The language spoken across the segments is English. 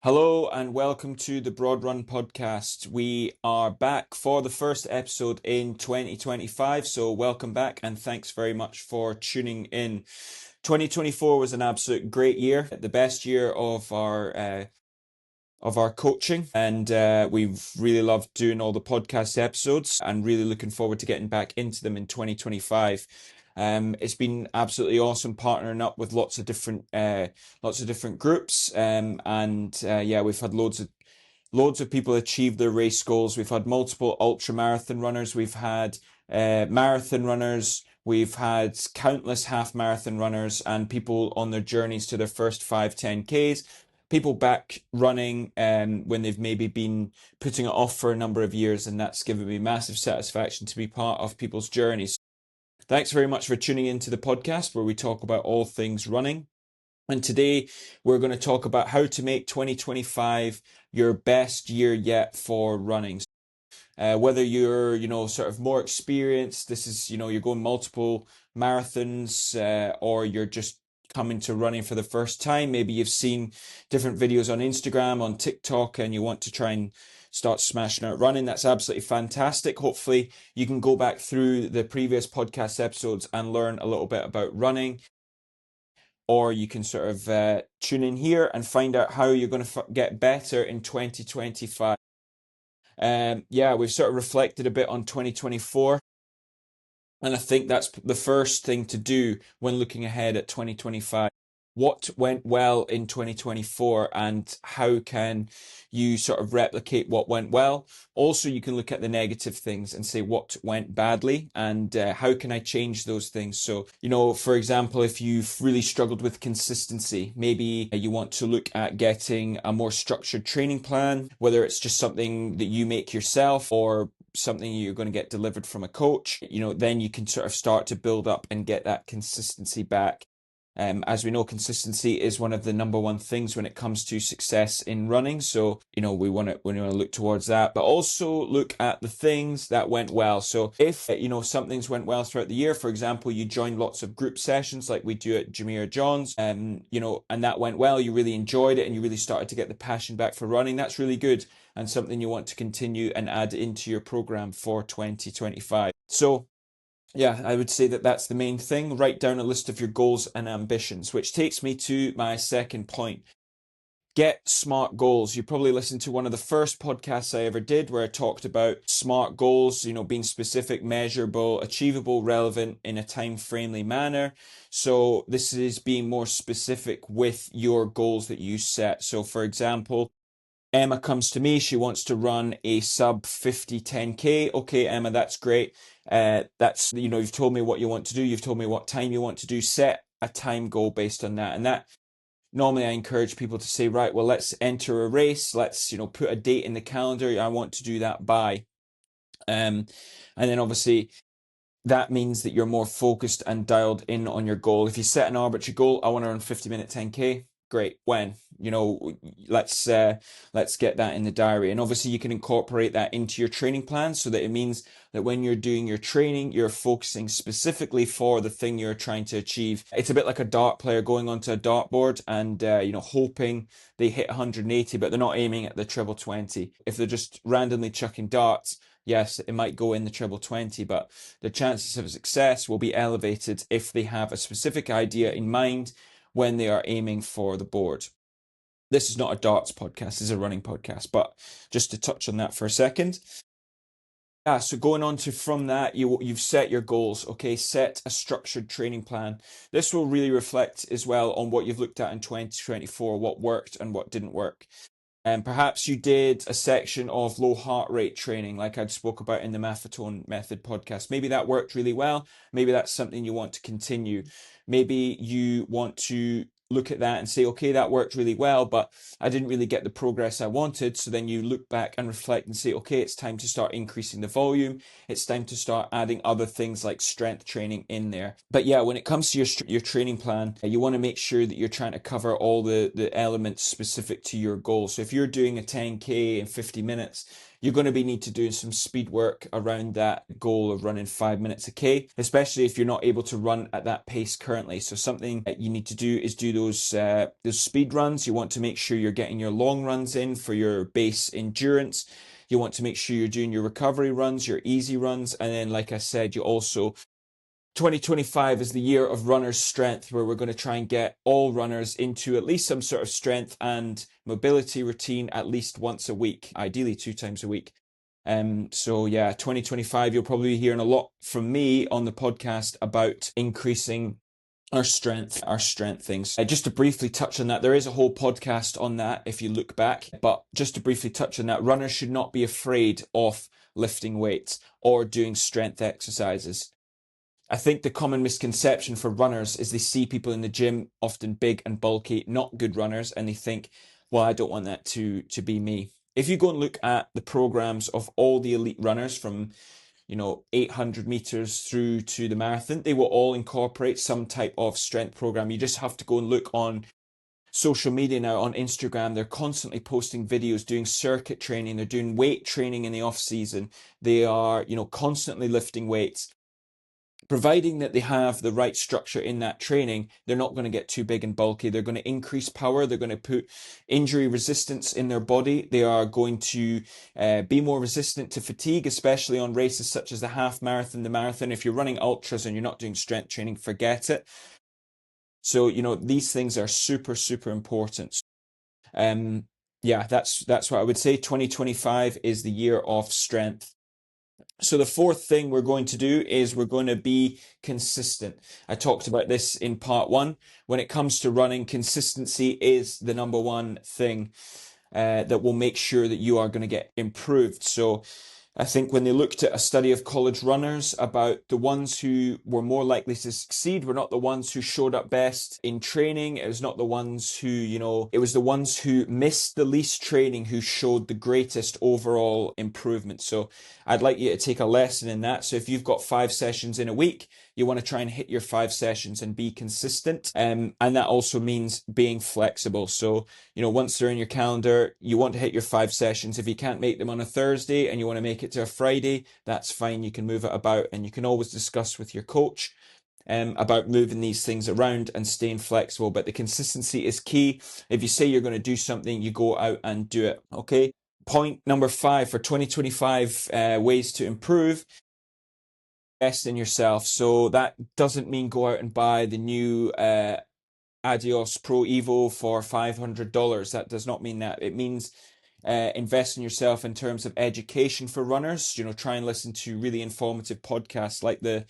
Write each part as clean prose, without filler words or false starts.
Hello and welcome to the Broadrun Podcast. We are back for the first episode in 2025, so welcome back and thanks very much for tuning in. 2024 was an absolute great year, the best year of our coaching, and we've really loved doing all the podcast episodes and really looking forward to getting back into them in 2025. It's been absolutely awesome partnering up with lots of different groups, and we've had loads of people achieve their race goals. We've had multiple ultra marathon runners, we've had marathon runners, we've had countless half marathon runners, and people on their journeys to their first 5-10Ks. People back running when they've maybe been putting it off for a number of years, and that's given me massive satisfaction to be part of people's journeys. Thanks very much for tuning into the podcast where we talk about all things running. And today we're going to talk about how to make 2025 your best year yet for running. Whether you're, sort of more experienced, this is, you're going multiple marathons, or you're just coming to running for the first time. Maybe you've seen different videos on Instagram, on TikTok, and you want to try and start smashing out running. That's absolutely fantastic. Hopefully you can go back through the previous podcast episodes and learn a little bit about running, or you can sort of tune in here and find out how you're going to get better in 2025. We've sort of reflected a bit on 2024, and I think that's the first thing to do when looking ahead at 2025. What went well in 2024 and how can you sort of replicate what went well? Also, you can look at the negative things and say what went badly and how can I change those things? So, for example, if you've really struggled with consistency, maybe you want to look at getting a more structured training plan, whether it's just something that you make yourself or something you're going to get delivered from a coach. Then you can sort of start to build up and get that consistency back. As we know, consistency is one of the number one things when it comes to success in running. So, we want to look towards that, but also look at the things that went well. So if, something's went well throughout the year, for example, you joined lots of group sessions like we do at Jamira John's, and that went well, you really enjoyed it and you really started to get the passion back for running. That's really good and something you want to continue and add into your program for 2025. So, yeah, I would say that that's the main thing. Write down a list of your goals and ambitions, which takes me to my second point. Get SMART goals. You probably listened to one of the first podcasts I ever did where I talked about SMART goals, being specific, measurable, achievable, relevant in a time-friendly manner. So this is being more specific with your goals that you set. So for example, Emma comes to me, she wants to run a sub 50 10K. Okay, Emma, that's great. That's, you've told me what you want to do. You've told me what time you want to do. Set a time goal based on that. And that normally I encourage people to say, right, well, let's enter a race. Let's, put a date in the calendar. I want to do that by. And then obviously that means that you're more focused and dialed in on your goal. If you set an arbitrary goal, I want to run 50-minute 10K. Great. When? Let's get that in the diary. And obviously you can incorporate that into your training plan so that it means that when you're doing your training, you're focusing specifically for the thing you're trying to achieve. It's a bit like a dart player going onto a dartboard and, hoping they hit 180, but they're not aiming at the treble 20. If they're just randomly chucking darts, yes, it might go in the treble 20, but the chances of success will be elevated if they have a specific idea in mind when they are aiming for the board. This is not a darts podcast, this is a running podcast, but just to touch on that for a second. Yeah, so going on to from that, you've set your goals, okay? Set a structured training plan. This will really reflect as well on what you've looked at in 2024, what worked and what didn't work. And perhaps you did a section of low heart rate training like I'd spoke about in the Maffetone Method podcast. Maybe that worked really well. Maybe that's something you want to continue. Maybe you want to look at that and say, okay, that worked really well, but I didn't really get the progress I wanted. So then you look back and reflect and say, okay, it's time to start increasing the volume. It's time to start adding other things like strength training in there. But yeah, when it comes to your training plan, you want to make sure that you're trying to cover all the elements specific to your goal. So if you're doing a 10K in 50 minutes, you're going to need to do some speed work around that goal of running 5 minutes a K, especially if you're not able to run at that pace currently. So something that you need to do is do those speed runs. You want to make sure you're getting your long runs in for your base endurance. You want to make sure you're doing your recovery runs, your easy runs. And then, like I said, 2025 is the year of runners' strength, where we're going to try and get all runners into at least some sort of strength and mobility routine at least once a week, ideally 2 times a week. So yeah, 2025, you'll probably be hearing a lot from me on the podcast about increasing our strength things. Just to briefly touch on that, there is a whole podcast on that if you look back, but just to briefly touch on that, runners should not be afraid of lifting weights or doing strength exercises. I think the common misconception for runners is they see people in the gym, often big and bulky, not good runners, and they think, well, I don't want that to be me. If you go and look at the programs of all the elite runners from 800 meters through to the marathon, they will all incorporate some type of strength program. You just have to go and look on social media now, on Instagram. They're constantly posting videos, doing circuit training, they're doing weight training in the off season. They are, constantly lifting weights. Providing that they have the right structure in that training, they're not going to get too big and bulky. They're going to increase power. They're going to put injury resistance in their body. They are going to be more resistant to fatigue, especially on races such as the half marathon, the marathon. If you're running ultras and you're not doing strength training, forget it. So, these things are super, super important. Yeah, that's what I would say. 2025 is the year of strength. So the fourth thing we're going to do is we're going to be consistent. I talked about this in part 1. When it comes to running, consistency is the number one thing that will make sure that you are going to get improved. So I think when they looked at a study of college runners, about the ones who were more likely to succeed were not the ones who showed up best in training. It was not the ones who, it was the ones who missed the least training who showed the greatest overall improvement. So I'd like you to take a lesson in that. So if you've got 5 sessions in a week, you want to try and hit your 5 sessions and be consistent. And that also means being flexible. So, once they're in your calendar, you want to hit your 5 sessions. If you can't make them on a Thursday and you want to make it to a Friday, that's fine. You can move it about, and you can always discuss with your coach about moving these things around and staying flexible. But the consistency is key. If you say you're going to do something, you go out and do it. Okay. Point number 5 for 2025 ways to improve: invest in yourself. So that doesn't mean go out and buy the new Adios Pro Evo for $500. That does not mean that. It means invest in yourself in terms of education for runners. Try and listen to really informative podcasts like the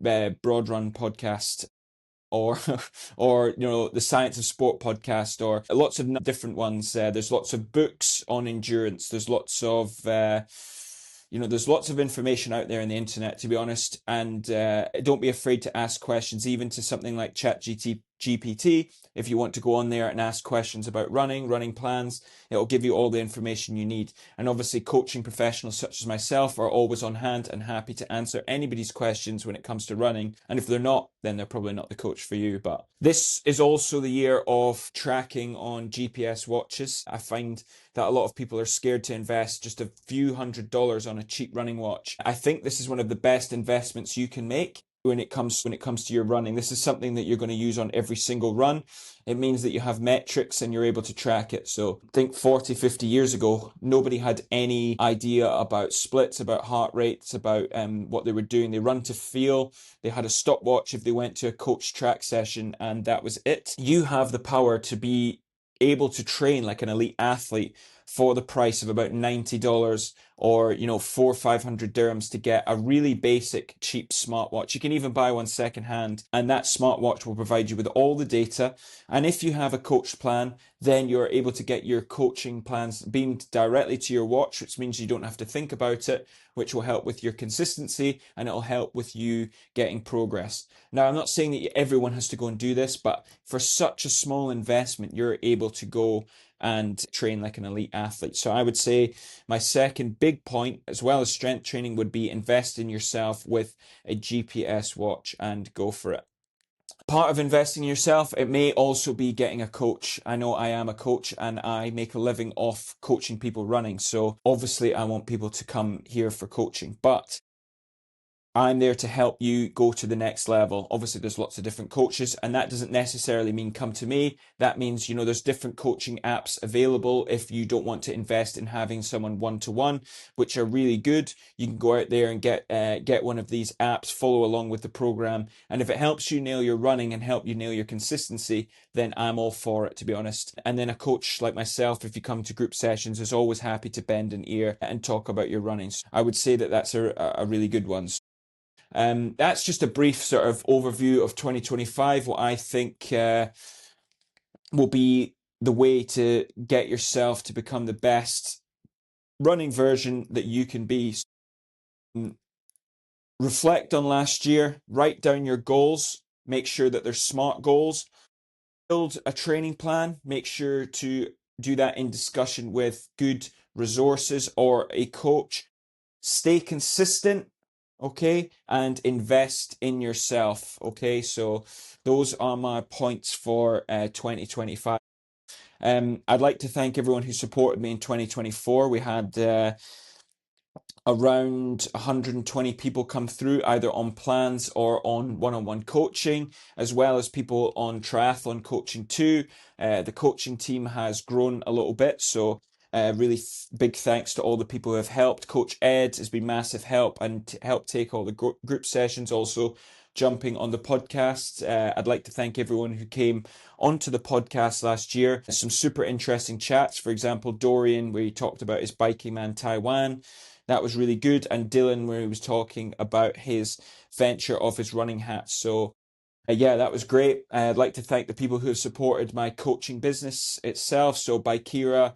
Broadrun Podcast, or the Science of Sport podcast, or lots of different ones. There's lots of books on endurance. There's lots of there's lots of information out there on the internet, to be honest. And don't be afraid to ask questions, even to something like ChatGPT. If you want to go on there and ask questions about running plans, it'll give you all the information you need. And obviously, coaching professionals such as myself are always on hand and happy to answer anybody's questions when it comes to running. And if they're not, then they're probably not the coach for you. But this is also the year of tracking on GPS watches. I find that a lot of people are scared to invest just a few $100s on a cheap running watch. I think this is one of the best investments you can make when it comes to your running. This is something that you're going to use on every single run. It means that you have metrics and you're able to track it. So I think 40, 50 years ago, nobody had any idea about splits, about heart rates, about what they were doing. They run to feel. They had a stopwatch if they went to a coach track session, and that was it. You have the power to be able to train like an elite athlete for the price of about $90 or 400 or 500 dirhams to get a really basic cheap smartwatch. You can even buy one secondhand, and that smartwatch will provide you with all the data. And if you have a coach plan, then you're able to get your coaching plans beamed directly to your watch, which means you don't have to think about it, which will help with your consistency, and it'll help with you getting progress. Now, I'm not saying that everyone has to go and do this, but for such a small investment, you're able to go and train like an elite athlete. So I would say my second big point, as well as strength training, would be invest in yourself with a GPS watch and go for it. Part of investing in yourself, it may also be getting a coach. I know I am a coach and I make a living off coaching people running. So obviously I want people to come here for coaching, but I'm there to help you go to the next level. Obviously, there's lots of different coaches, and that doesn't necessarily mean come to me. That means, there's different coaching apps available if you don't want to invest in having someone one-to-one, which are really good. You can go out there and get one of these apps, follow along with the program, and if it helps you nail your running and help you nail your consistency, then I'm all for it, to be honest. And then a coach like myself, if you come to group sessions, is always happy to bend an ear and talk about your running. So I would say that that's a really good one. That's just a brief sort of overview of 2025, what I think will be the way to get yourself to become the best running version that you can be. Reflect on last year, write down your goals, make sure that they're smart goals, build a training plan, make sure to do that in discussion with good resources or a coach. Stay consistent, okay, and invest in yourself, okay? So those are my points for 2025. I'd like to thank everyone who supported me in 2024. We had around 120 people come through either on plans or on one-on-one coaching, as well as people on triathlon coaching too. The coaching team has grown a little bit, so really big thanks to all the people who have helped. Coach Ed has been massive help and helped take all the group sessions, also jumping on the podcast. I'd like to thank everyone who came onto the podcast last year. Some super interesting chats. For example, Dorian, where he talked about his biking man Taiwan. That was really good. And Dylan, where he was talking about his venture of his running hats. So yeah, that was great. I'd like to thank the people who have supported my coaching business itself. So Bikera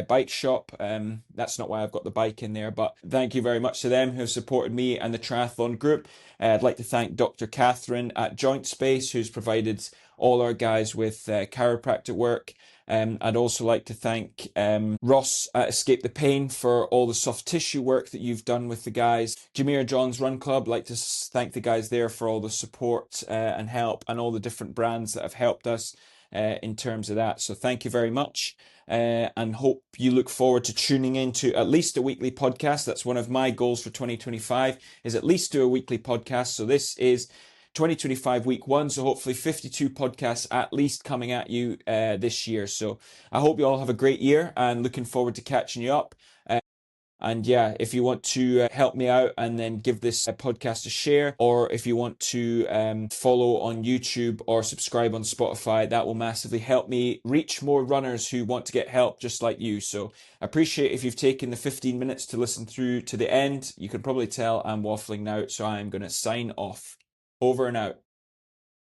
Bike Shop, that's not why I've got the bike in there, but thank you very much to them who have supported me and the triathlon group. I'd like to thank Dr. Catherine at Joint Space, who's provided all our guys with chiropractic work. I'd also like to thank Ross at Escape the Pain for all the soft tissue work that you've done with the guys. Jameer John's Run Club, I'd like to thank the guys there for all the support and help, and all the different brands that have helped us in terms of that. So thank you very much. And hope you look forward to tuning into at least a weekly podcast. That's one of my goals for 2025, is at least do a weekly podcast. So this is 2025 week 1, so hopefully 52 podcasts at least coming at you this year. So I hope you all have a great year, and looking forward to catching you up. And yeah, if you want to help me out and then give this podcast a share, or if you want to follow on YouTube or subscribe on Spotify, that will massively help me reach more runners who want to get help just like you. So I appreciate if you've taken the 15 minutes to listen through to the end. You can probably tell I'm waffling now, so I'm going to sign off. Over and out.